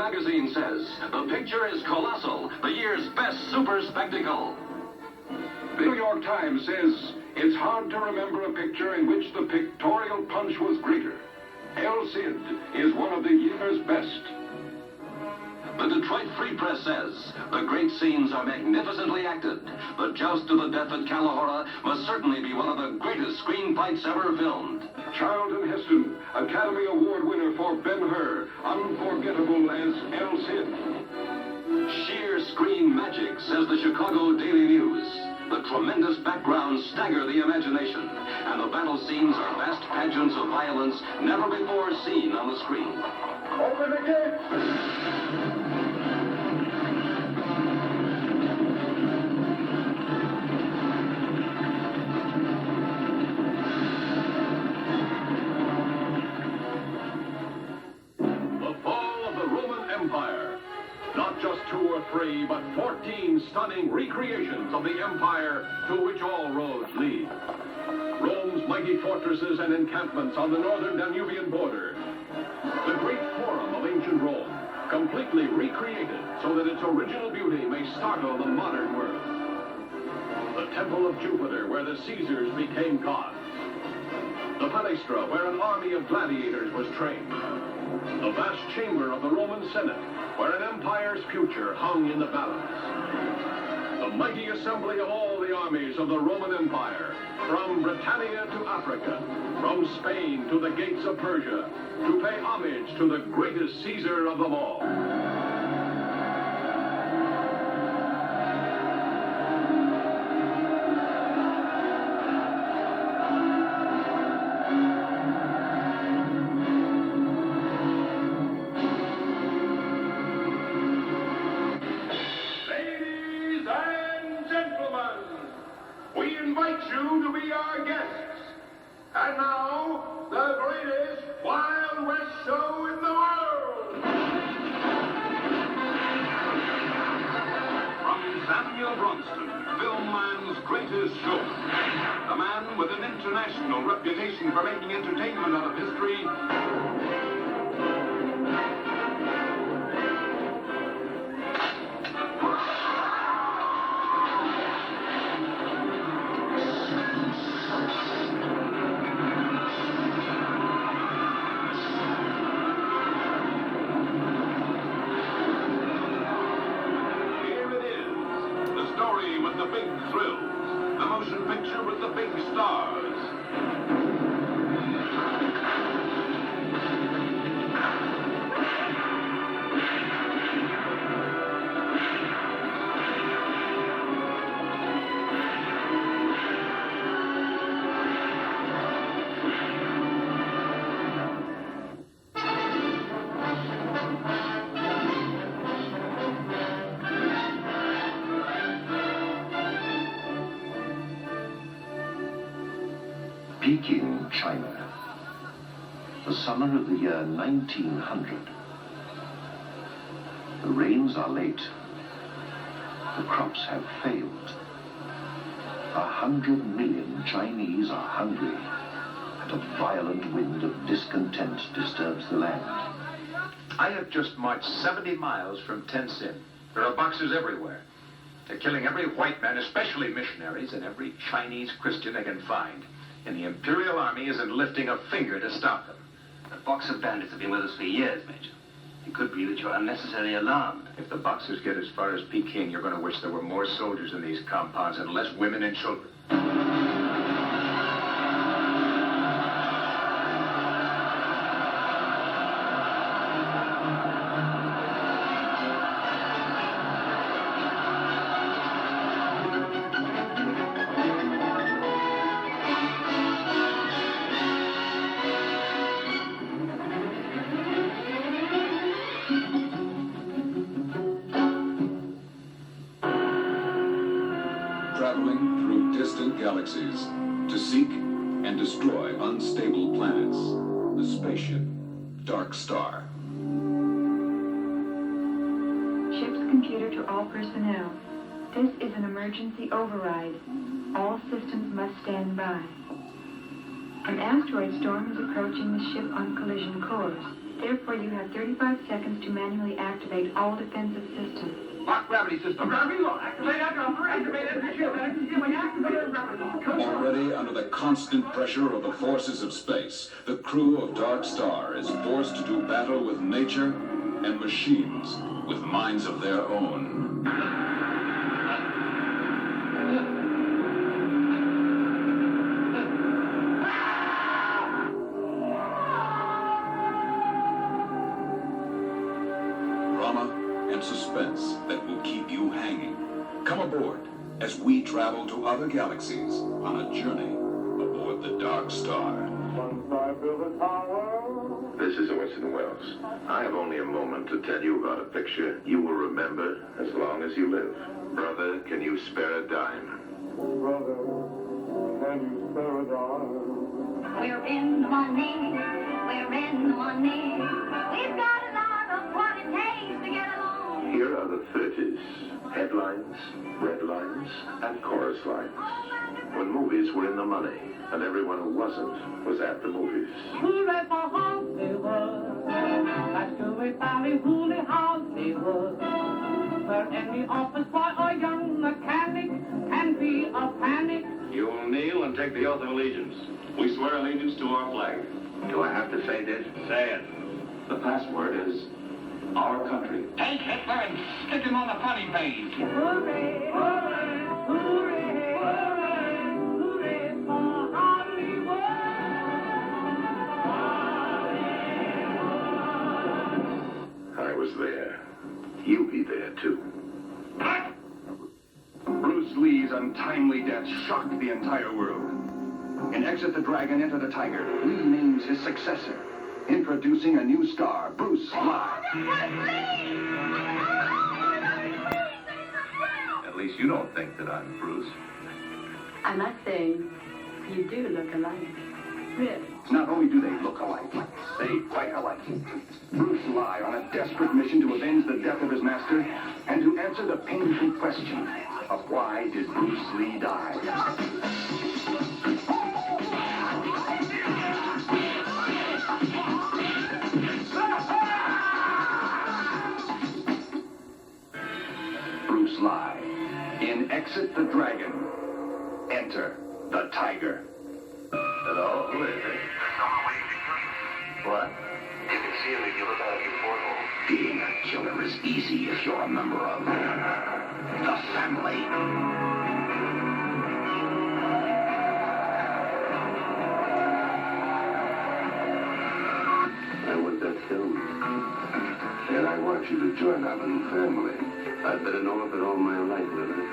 magazine says the picture is colossal, the year's best super spectacle. The New York Times says it's hard to remember a picture in which the pictorial punch was greater. El Cid is one of the year's best. The Detroit Free Press says the great scenes are magnificently acted. The joust to the death at Kalahora must certainly be one of the greatest screen fights ever filmed. Charlton Heston, Academy Award winner for Ben-Hur, unforgettable as El Cid. Sheer screen magic, says the Chicago Daily News. The tremendous backgrounds stagger the imagination, and the battle scenes are vast pageants of violence never before seen on the screen. Open the gate! Not just 2 or 3, but 14 stunning recreations of the empire to which all roads lead. Rome's mighty fortresses and encampments on the northern Danubian border. The great forum of ancient Rome, completely recreated so that its original beauty may startle the modern world. The Temple of Jupiter, where the Caesars became gods. The Palaestra, where an army of gladiators was trained. The vast chamber of the Roman Senate, where an empire's future hung in the balance. The mighty assembly of all the armies of the Roman Empire, from Britannia to Africa, from Spain to the gates of Persia, to pay homage to the greatest Caesar of them all. And now, the greatest Wild West show in the world! From Samuel Bronston, Filmland's greatest show. A man with an international reputation for making entertainment out of history. With the big thrills, the motion picture with the big stars. Peking, China. The summer of the year 1900. The rains are late. The crops have failed. 100 million Chinese are hungry, and a violent wind of discontent disturbs the land. I have just marched 70 miles from Tenzin. There are Boxers everywhere. They're killing every white man, especially missionaries, and every Chinese Christian they can find. And the Imperial Army isn't lifting a finger to stop them. The Boxer bandits have been with us for years, Major. It could be that you're unnecessarily alarmed. If the Boxers get as far as Peking, you're going to wish there were more soldiers in these compounds and less women and children. Traveling through distant galaxies to seek and destroy unstable planets. The spaceship, Dark Star. Ship's computer to all personnel. This is an emergency override. All systems must stand by. An asteroid storm is approaching the ship on collision course. Therefore, you have 35 seconds to manually activate all defensive systems. Lock gravity system. Gravity lock. Activate upper. Activate every ship. Activate gravity lock. Already under the constant pressure of the forces of space, the crew of Dark Star is forced to do battle with nature and machines with minds of their own. Drama and suspense that will keep you hanging. Come aboard as we travel to other galaxies on a journey aboard the Dark Star. This is Orson Welles. I have only a moment to tell you about a picture you will remember as long as you live. Brother, can you spare a dime? Brother, can you spare a dime? We're in the money. We're in the money. We've got a lot of what it takes to get along. Here are the 30s. Headlines, red lines, and chorus lines. When movies were in the money, and everyone who wasn't was at the movies. Hooray for Hollywood. Let's do it, Barry, hooray Hollywood. Where any office boy or young mechanic can be a panic. You will kneel and take the oath of allegiance. We swear allegiance to our flag. Do I have to say this? Say it. The password is our country. Take Hitler and stick him on the funny page. Hooray, hooray, hooray, hooray, hooray for Hollywood. I was there. You'll be there, too. Bruce Lee's untimely death shocked the entire world. In Exit the Dragon, Enter the Tiger, Lee names his successor, introducing a new star, Bruce Lee. At least you don't think that I'm Bruce. I must say, you do look alike. Really? Not only do they look alike, they fight alike. Bruce Lee on a desperate mission to avenge the death of his master and to answer the painful question of why did Bruce Lee die? Bruce Lee in Exit the Dragon, Enter the Tiger. Hello, who is it? What? You can see him if you look out of your porthole. Being a killer is easy if you're a member of the family. I want that film. And I want you to join our little family. I'd better know of it all my life, River.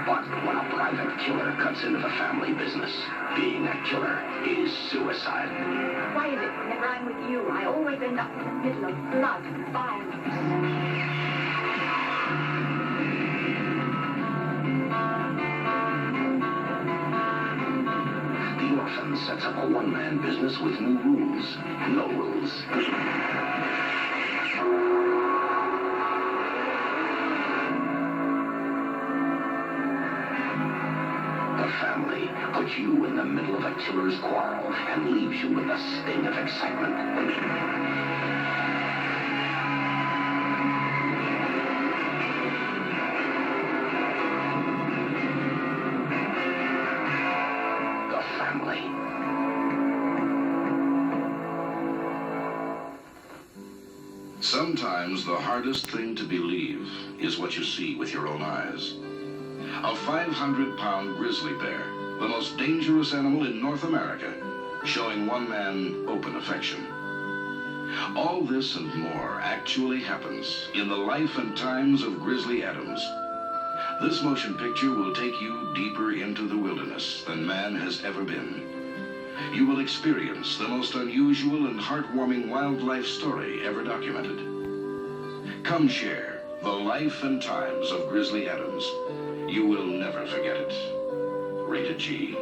But when a private killer cuts into the family business, being a killer is suicide. Why is it whenever I'm with you, I always end up in the middle of blood and violence? The orphan sets up a one-man business with new rules. No rules. The family puts you in the middle of a killer's quarrel and leaves you with the sting of excitement. Sometimes the hardest thing to believe is what you see with your own eyes. A 500-pound grizzly bear, the most dangerous animal in North America, showing one man open affection. All this and more actually happens in the life and times of Grizzly Adams. This motion picture will take you deeper into the wilderness than man has ever been. You will experience the most unusual and heartwarming wildlife story ever documented. Come share the life and times of Grizzly Adams. You will never forget it. Rated G.